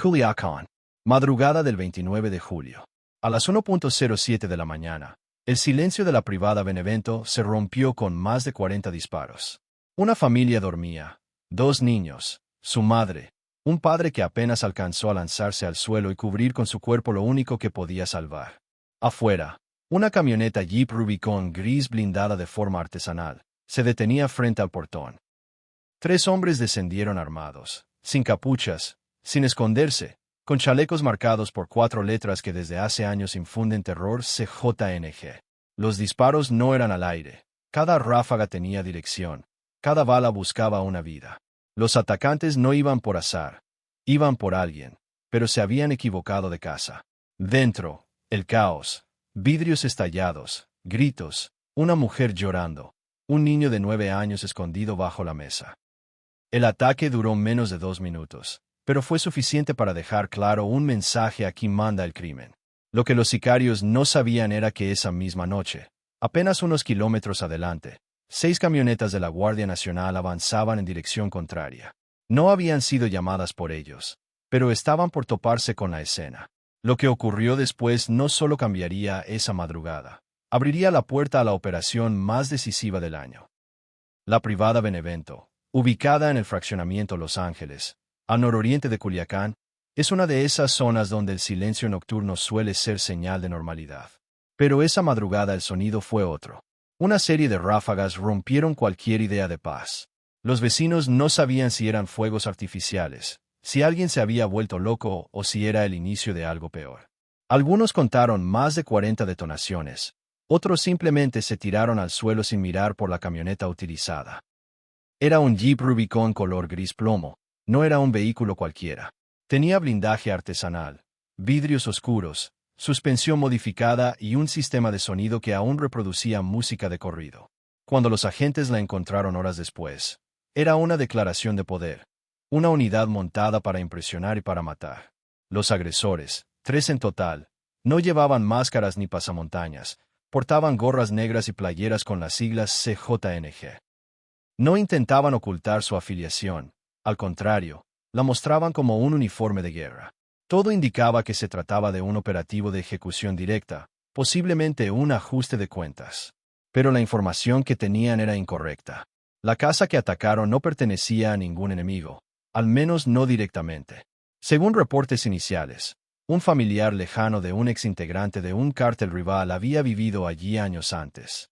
Culiacán. Madrugada del 29 de julio. A las 1:07 de la mañana, el silencio de la privada Benevento se rompió con más de 40 disparos. Una familia dormía, 2 niños, su madre, un padre que apenas alcanzó a lanzarse al suelo y cubrir con su cuerpo lo único que podía salvar. Afuera, una camioneta Jeep Rubicon gris blindada de forma artesanal se detenía frente al portón. 3 hombres descendieron armados, sin capuchas, sin esconderse, con chalecos marcados por 4 letras que desde hace años infunden terror: CJNG. Los disparos no eran al aire. Cada ráfaga tenía dirección. Cada bala buscaba una vida. Los atacantes no iban por azar. Iban por alguien. Pero se habían equivocado de casa. Dentro, el caos. Vidrios estallados, gritos, una mujer llorando, un niño de 9 años escondido bajo la mesa. El ataque duró menos de 2 minutos, pero fue suficiente para dejar claro un mensaje: aquí manda el crimen. Lo que los sicarios no sabían era que esa misma noche, apenas unos kilómetros adelante, 6 camionetas de la Guardia Nacional avanzaban en dirección contraria. No habían sido llamadas por ellos, pero estaban por toparse con la escena. Lo que ocurrió después no solo cambiaría esa madrugada, abriría la puerta a la operación más decisiva del año. La privada Benevento, ubicada en el fraccionamiento Los Ángeles, al nororiente de Culiacán, es una de esas zonas donde el silencio nocturno suele ser señal de normalidad. Pero esa madrugada el sonido fue otro. Una serie de ráfagas rompieron cualquier idea de paz. Los vecinos no sabían si eran fuegos artificiales, si alguien se había vuelto loco o si era el inicio de algo peor. Algunos contaron más de 40 detonaciones, otros simplemente se tiraron al suelo sin mirar por la camioneta utilizada. Era un Jeep Rubicon color gris plomo, no era un vehículo cualquiera. Tenía blindaje artesanal, vidrios oscuros, suspensión modificada y un sistema de sonido que aún reproducía música de corrido. Cuando los agentes la encontraron horas después, era una declaración de poder. Una unidad montada para impresionar y para matar. Los agresores, 3 en total, no llevaban máscaras ni pasamontañas, portaban gorras negras y playeras con las siglas CJNG. No intentaban ocultar su afiliación, al contrario, la mostraban como un uniforme de guerra. Todo indicaba que se trataba de un operativo de ejecución directa, posiblemente un ajuste de cuentas. Pero la información que tenían era incorrecta. La casa que atacaron no pertenecía a ningún enemigo. Al menos no directamente. Según reportes iniciales, un familiar lejano de un exintegrante de un cártel rival había vivido allí años antes.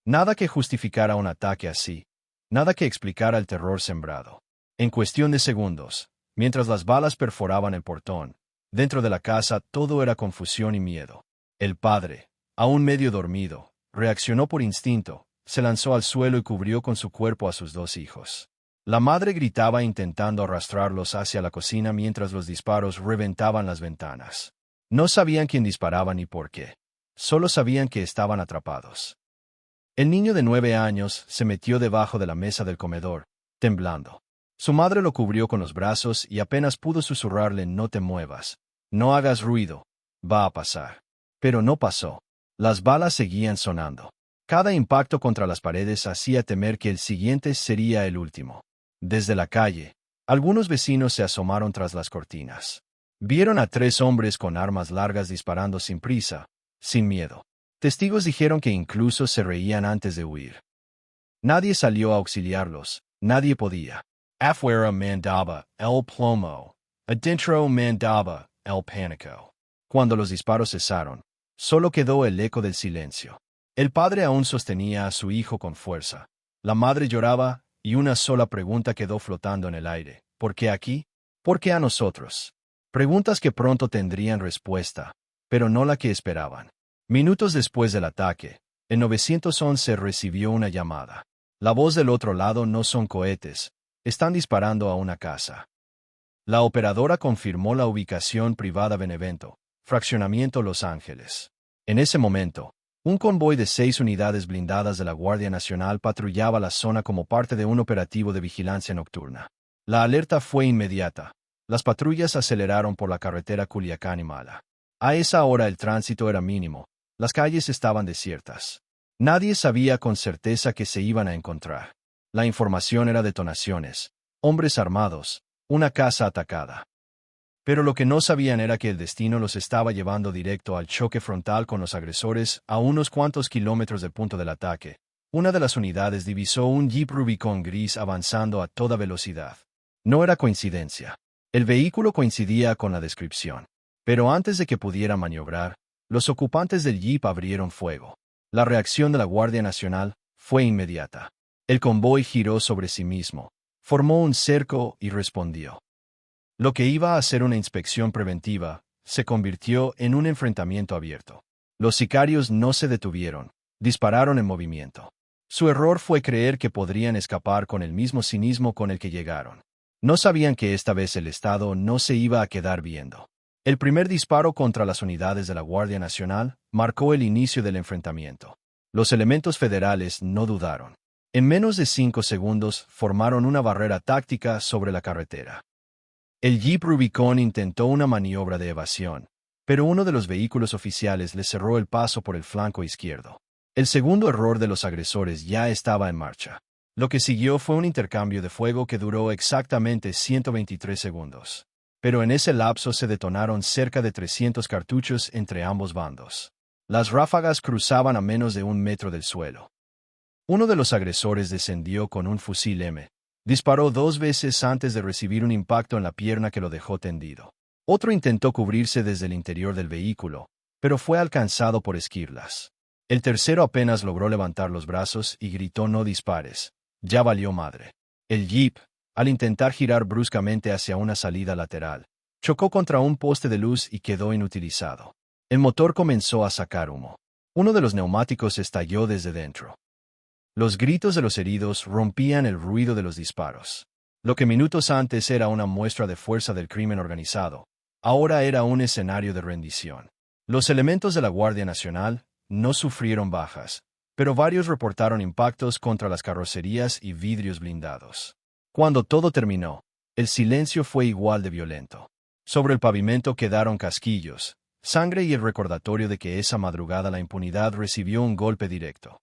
Nada que justificara un ataque así, nada que explicara el terror sembrado. En cuestión de segundos, mientras las balas perforaban el portón, dentro de la casa todo era confusión y miedo. El padre, aún medio dormido, reaccionó por instinto, se lanzó al suelo y cubrió con su cuerpo a sus 2 hijos. La madre gritaba intentando arrastrarlos hacia la cocina mientras los disparos reventaban las ventanas. No sabían quién disparaba ni por qué. Solo sabían que estaban atrapados. El niño de 9 años se metió debajo de la mesa del comedor, temblando. Su madre lo cubrió con los brazos y apenas pudo susurrarle: no te muevas, no hagas ruido, va a pasar. Pero no pasó. Las balas seguían sonando. Cada impacto contra las paredes hacía temer que el siguiente sería el último. Desde la calle, algunos vecinos se asomaron tras las cortinas. Vieron a 3 hombres con armas largas disparando sin prisa, sin miedo. Testigos dijeron que incluso se reían antes de huir. Nadie salió a auxiliarlos, nadie podía. Afuera mandaba el plomo, adentro mandaba el pánico. Cuando los disparos cesaron, solo quedó el eco del silencio. El padre aún sostenía a su hijo con fuerza. La madre lloraba, y una sola pregunta quedó flotando en el aire: ¿por qué aquí? ¿Por qué a nosotros? Preguntas que pronto tendrían respuesta, pero no la que esperaban. Minutos después del ataque, el 911 recibió una llamada. La voz del otro lado: no son cohetes, están disparando a una casa. La operadora confirmó la ubicación: privada Benevento, fraccionamiento Los Ángeles. En ese momento, un convoy de 6 unidades blindadas de la Guardia Nacional patrullaba la zona como parte de un operativo de vigilancia nocturna. La alerta fue inmediata. Las patrullas aceleraron por la carretera Culiacán y Mala. A esa hora el tránsito era mínimo. Las calles estaban desiertas. Nadie sabía con certeza qué se iban a encontrar. La información era detonaciones, hombres armados, una casa atacada. Pero lo que no sabían era que el destino los estaba llevando directo al choque frontal con los agresores a unos cuantos kilómetros del punto del ataque. Una de las unidades divisó un Jeep Rubicon gris avanzando a toda velocidad. No era coincidencia. El vehículo coincidía con la descripción. Pero antes de que pudiera maniobrar, los ocupantes del Jeep abrieron fuego. La reacción de la Guardia Nacional fue inmediata. El convoy giró sobre sí mismo, formó un cerco y respondió. Lo que iba a ser una inspección preventiva se convirtió en un enfrentamiento abierto. Los sicarios no se detuvieron, dispararon en movimiento. Su error fue creer que podrían escapar con el mismo cinismo con el que llegaron. No sabían que esta vez el Estado no se iba a quedar viendo. El primer disparo contra las unidades de la Guardia Nacional marcó el inicio del enfrentamiento. Los elementos federales no dudaron. En menos de 5 segundos formaron una barrera táctica sobre la carretera. El Jeep Rubicon intentó una maniobra de evasión, pero uno de los vehículos oficiales le cerró el paso por el flanco izquierdo. El segundo error de los agresores ya estaba en marcha. Lo que siguió fue un intercambio de fuego que duró exactamente 123 segundos. Pero en ese lapso se detonaron cerca de 300 cartuchos entre ambos bandos. Las ráfagas cruzaban a menos de 1 metro del suelo. Uno de los agresores descendió con un fusil M. Disparó 2 veces antes de recibir un impacto en la pierna que lo dejó tendido. Otro intentó cubrirse desde el interior del vehículo, pero fue alcanzado por esquirlas. El tercero apenas logró levantar los brazos y gritó: «No dispares. Ya valió madre». El Jeep, al intentar girar bruscamente hacia una salida lateral, chocó contra un poste de luz y quedó inutilizado. El motor comenzó a sacar humo. Uno de los neumáticos estalló desde dentro. Los gritos de los heridos rompían el ruido de los disparos. Lo que minutos antes era una muestra de fuerza del crimen organizado, ahora era un escenario de rendición. Los elementos de la Guardia Nacional no sufrieron bajas, pero varios reportaron impactos contra las carrocerías y vidrios blindados. Cuando todo terminó, el silencio fue igual de violento. Sobre el pavimento quedaron casquillos, sangre y el recordatorio de que esa madrugada la impunidad recibió un golpe directo.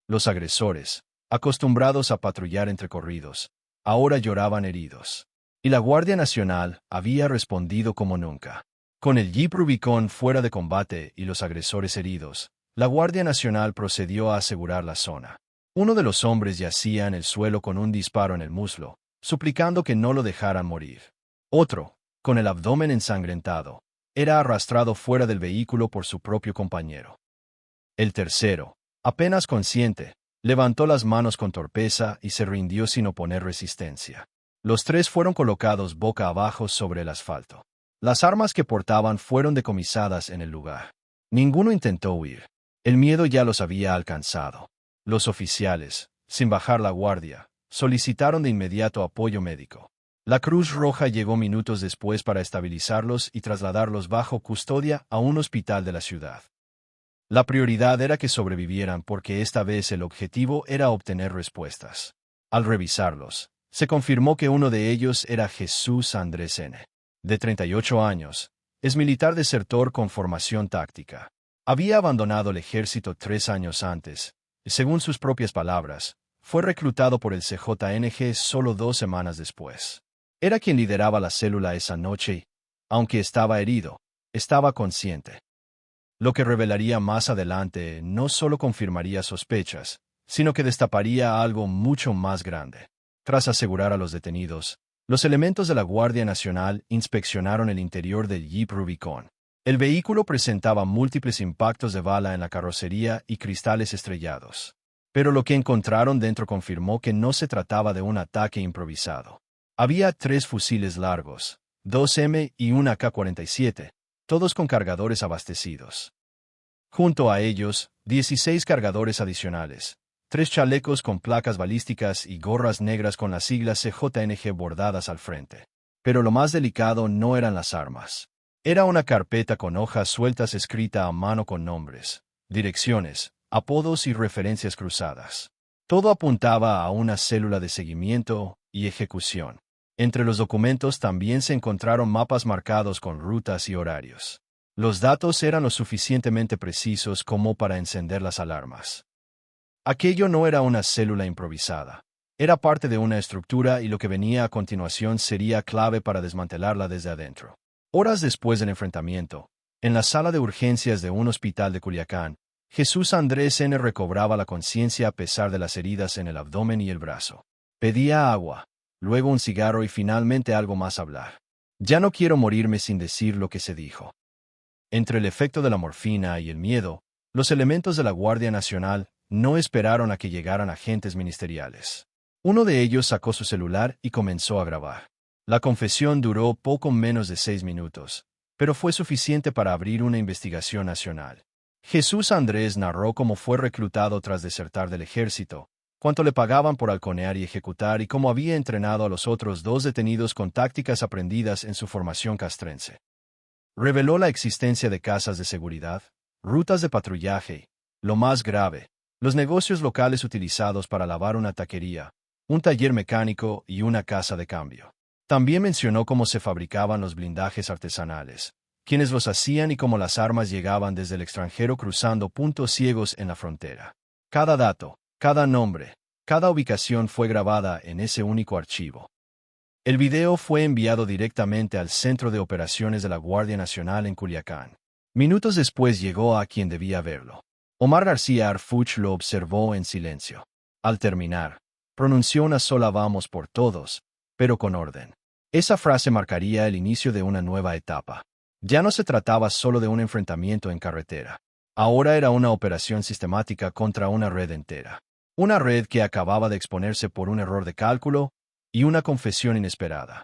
Los agresores, acostumbrados a patrullar entre corridos, ahora lloraban heridos. Y la Guardia Nacional había respondido como nunca. Con el Jeep Rubicon fuera de combate y los agresores heridos, la Guardia Nacional procedió a asegurar la zona. Uno de los hombres yacía en el suelo con un disparo en el muslo, suplicando que no lo dejaran morir. Otro, con el abdomen ensangrentado, era arrastrado fuera del vehículo por su propio compañero. El tercero, apenas consciente, levantó las manos con torpeza y se rindió sin oponer resistencia. Los 3 fueron colocados boca abajo sobre el asfalto. Las armas que portaban fueron decomisadas en el lugar. Ninguno intentó huir. El miedo ya los había alcanzado. Los oficiales, sin bajar la guardia, solicitaron de inmediato apoyo médico. La Cruz Roja llegó minutos después para estabilizarlos y trasladarlos bajo custodia a un hospital de la ciudad. La prioridad era que sobrevivieran porque esta vez el objetivo era obtener respuestas. Al revisarlos, se confirmó que uno de ellos era Jesús Andrés N., de 38 años, es militar desertor con formación táctica. Había abandonado el ejército 3 años antes, y según sus propias palabras, fue reclutado por el CJNG solo 2 semanas después. Era quien lideraba la célula esa noche y, aunque estaba herido, estaba consciente. Lo que revelaría más adelante no solo confirmaría sospechas, sino que destaparía algo mucho más grande. Tras asegurar a los detenidos, los elementos de la Guardia Nacional inspeccionaron el interior del Jeep Rubicon. El vehículo presentaba múltiples impactos de bala en la carrocería y cristales estrellados. Pero lo que encontraron dentro confirmó que no se trataba de un ataque improvisado. Había 3 fusiles largos, 2 M y un AK-47, todos con cargadores abastecidos. Junto a ellos, 16 cargadores adicionales, 3 chalecos con placas balísticas y gorras negras con las siglas CJNG bordadas al frente. Pero lo más delicado no eran las armas. Era una carpeta con hojas sueltas escrita a mano con nombres, direcciones, apodos y referencias cruzadas. Todo apuntaba a una célula de seguimiento y ejecución. Entre los documentos también se encontraron mapas marcados con rutas y horarios. Los datos eran lo suficientemente precisos como para encender las alarmas. Aquello no era una célula improvisada. Era parte de una estructura y lo que venía a continuación sería clave para desmantelarla desde adentro. Horas después del enfrentamiento, en la sala de urgencias de un hospital de Culiacán, Jesús Andrés N. recobraba la conciencia a pesar de las heridas en el abdomen y el brazo. Pedía agua, luego un cigarro y finalmente algo más hablar. Ya no quiero morirme sin decir lo que se dijo. Entre el efecto de la morfina y el miedo, los elementos de la Guardia Nacional no esperaron a que llegaran agentes ministeriales. Uno de ellos sacó su celular y comenzó a grabar. La confesión duró poco menos de 6 minutos, pero fue suficiente para abrir una investigación nacional. Jesús Andrés narró cómo fue reclutado tras desertar del ejército, cuánto le pagaban por halconear y ejecutar y cómo había entrenado a los otros 2 detenidos con tácticas aprendidas en su formación castrense. Reveló la existencia de casas de seguridad, rutas de patrullaje, lo más grave, los negocios locales utilizados para lavar una taquería, un taller mecánico y una casa de cambio. También mencionó cómo se fabricaban los blindajes artesanales, quiénes los hacían y cómo las armas llegaban desde el extranjero cruzando puntos ciegos en la frontera. Cada dato, cada nombre, cada ubicación fue grabada en ese único archivo. El video fue enviado directamente al Centro de Operaciones de la Guardia Nacional en Culiacán. Minutos después llegó a quien debía verlo. Omar García Harfuch lo observó en silencio. Al terminar, pronunció una sola "vamos por todos", pero con orden. Esa frase marcaría el inicio de una nueva etapa. Ya no se trataba solo de un enfrentamiento en carretera. Ahora era una operación sistemática contra una red entera. Una red que acababa de exponerse por un error de cálculo y una confesión inesperada.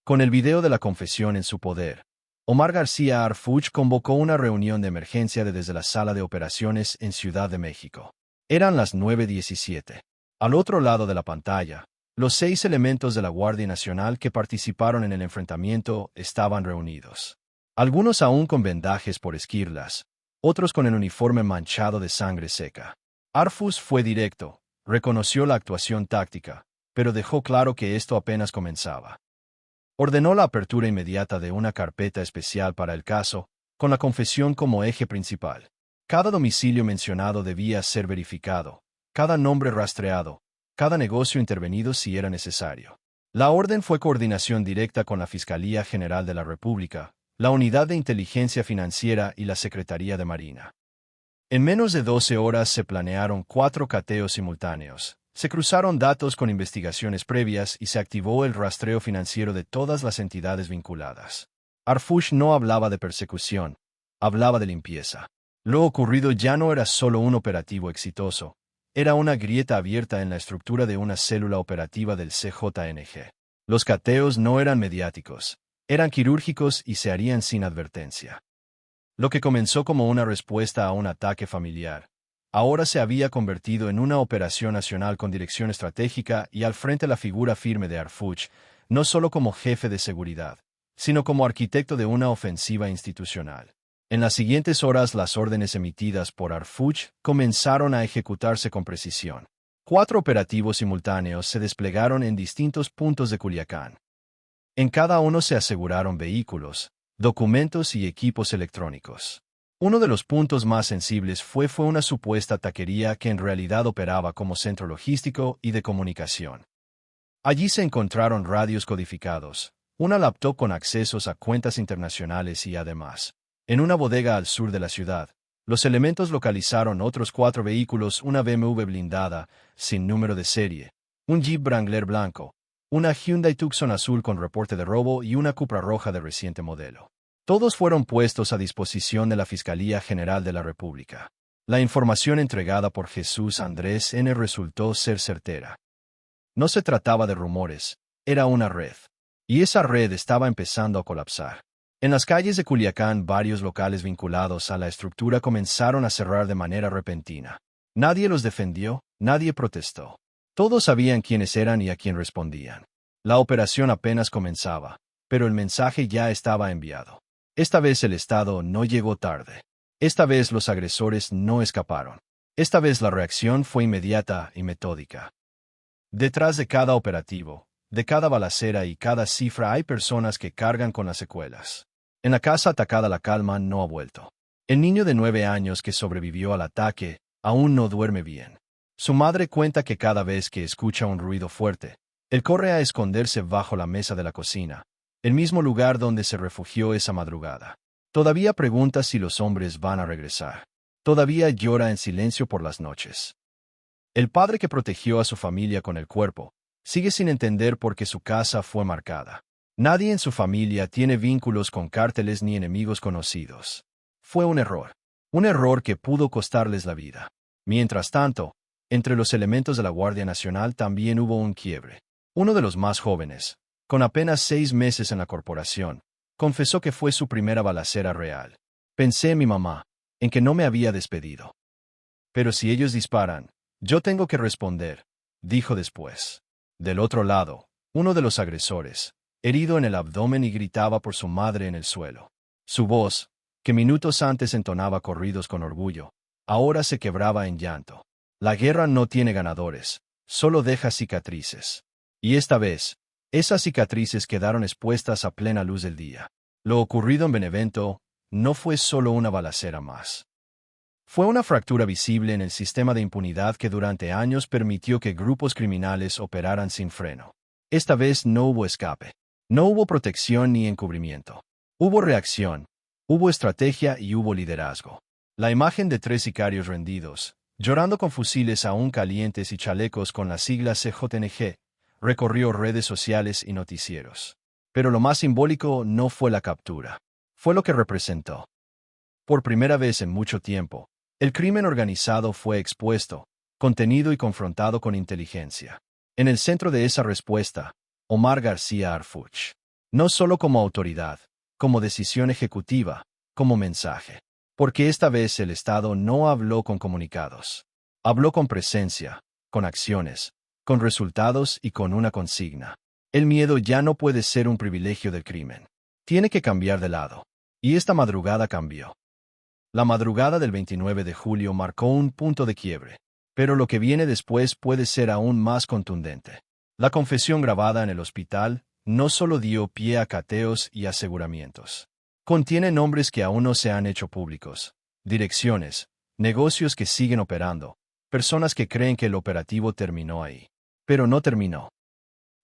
Con el video de la confesión en su poder, Omar García Harfuch convocó una reunión de emergencia desde la sala de operaciones en Ciudad de México. Eran las 9:17. Al otro lado de la pantalla, los 6 elementos de la Guardia Nacional que participaron en el enfrentamiento estaban reunidos. Algunos aún con vendajes por esquirlas, otros con el uniforme manchado de sangre seca. Harfuch fue directo, reconoció la actuación táctica, pero dejó claro que esto apenas comenzaba. Ordenó la apertura inmediata de una carpeta especial para el caso, con la confesión como eje principal. Cada domicilio mencionado debía ser verificado, cada nombre rastreado, cada negocio intervenido si era necesario. La orden fue coordinación directa con la Fiscalía General de la República, la Unidad de Inteligencia Financiera y la Secretaría de Marina. En menos de 12 horas se planearon 4 cateos simultáneos. Se cruzaron datos con investigaciones previas y se activó el rastreo financiero de todas las entidades vinculadas. Harfuch no hablaba de persecución, hablaba de limpieza. Lo ocurrido ya no era solo un operativo exitoso, era una grieta abierta en la estructura de una célula operativa del CJNG. Los cateos no eran mediáticos, eran quirúrgicos y se harían sin advertencia. Lo que comenzó como una respuesta a un ataque familiar, ahora se había convertido en una operación nacional con dirección estratégica y al frente la figura firme de Harfuch, no solo como jefe de seguridad, sino como arquitecto de una ofensiva institucional. En las siguientes horas las órdenes emitidas por Harfuch comenzaron a ejecutarse con precisión. 4 operativos simultáneos se desplegaron en distintos puntos de Culiacán. En cada uno se aseguraron vehículos, documentos y equipos electrónicos. Uno de los puntos más sensibles fue una supuesta taquería que en realidad operaba como centro logístico y de comunicación. Allí se encontraron radios codificados, una laptop con accesos a cuentas internacionales y además, en una bodega al sur de la ciudad, los elementos localizaron otros 4 vehículos, una BMW blindada, sin número de serie, un Jeep Wrangler blanco, una Hyundai Tucson azul con reporte de robo y una Cupra roja de reciente modelo. Todos fueron puestos a disposición de la Fiscalía General de la República. La información entregada por Jesús Andrés N. resultó ser certera. No se trataba de rumores, era una red. Y esa red estaba empezando a colapsar. En las calles de Culiacán, varios locales vinculados a la estructura comenzaron a cerrar de manera repentina. Nadie los defendió, nadie protestó. Todos sabían quiénes eran y a quién respondían. La operación apenas comenzaba, pero el mensaje ya estaba enviado. Esta vez el Estado no llegó tarde. Esta vez los agresores no escaparon. Esta vez la reacción fue inmediata y metódica. Detrás de cada operativo, de cada balacera y cada cifra hay personas que cargan con las secuelas. En la casa atacada la calma no ha vuelto. El niño de 9 años que sobrevivió al ataque aún no duerme bien. Su madre cuenta que cada vez que escucha un ruido fuerte, él corre a esconderse bajo la mesa de la cocina. el mismo lugar donde se refugió esa madrugada. Todavía pregunta si los hombres van a regresar. Todavía llora en silencio por las noches. El padre que protegió a su familia con el cuerpo sigue sin entender por qué su casa fue marcada. Nadie en su familia tiene vínculos con cárteles ni enemigos conocidos. Fue un error que pudo costarles la vida. Mientras tanto, entre los elementos de la Guardia Nacional también hubo un quiebre. Uno de los más jóvenes, con apenas 6 meses en la corporación, confesó que fue su primera balacera real. Pensé en mi mamá, en que no me había despedido. Pero si ellos disparan, yo tengo que responder, dijo después. Del otro lado, uno de los agresores, herido en el abdomen y gritaba por su madre en el suelo. Su voz, que minutos antes entonaba corridos con orgullo, ahora se quebraba en llanto. La guerra no tiene ganadores, solo deja cicatrices. Y esta vez, esas cicatrices quedaron expuestas a plena luz del día. Lo ocurrido en Benevento no fue solo una balacera más. Fue una fractura visible en el sistema de impunidad que durante años permitió que grupos criminales operaran sin freno. Esta vez no hubo escape. No hubo protección ni encubrimiento. Hubo reacción, hubo estrategia y hubo liderazgo. La imagen de 3 sicarios rendidos, llorando con fusiles aún calientes y chalecos con las siglas CJNG, recorrió redes sociales y noticieros. Pero lo más simbólico no fue la captura. Fue lo que representó. Por primera vez en mucho tiempo, el crimen organizado fue expuesto, contenido y confrontado con inteligencia. En el centro de esa respuesta, Omar García Harfuch. No solo como autoridad, como decisión ejecutiva, como mensaje. Porque esta vez el Estado no habló con comunicados. Habló con presencia, con acciones, con resultados y con una consigna. El miedo ya no puede ser un privilegio del crimen. Tiene que cambiar de lado. Y esta madrugada cambió. La madrugada del 29 de julio marcó un punto de quiebre, pero lo que viene después puede ser aún más contundente. La confesión grabada en el hospital no solo dio pie a cateos y aseguramientos. Contiene nombres que aún no se han hecho públicos, direcciones, negocios que siguen operando, personas que creen que el operativo terminó ahí. Pero no terminó.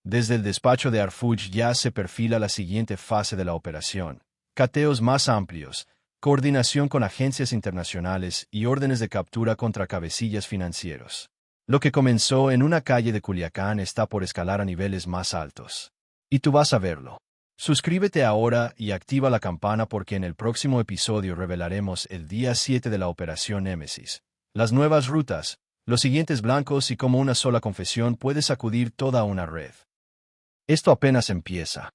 Desde el despacho de Harfuch ya se perfila la siguiente fase de la operación: cateos más amplios, coordinación con agencias internacionales y órdenes de captura contra cabecillas financieros. Lo que comenzó en una calle de Culiacán está por escalar a niveles más altos. Y tú vas a verlo. Suscríbete ahora y activa la campana porque en el próximo episodio revelaremos el día 7 de la Operación Némesis, las nuevas rutas, los siguientes blancos y cómo una sola confesión puede sacudir toda una red. Esto apenas empieza.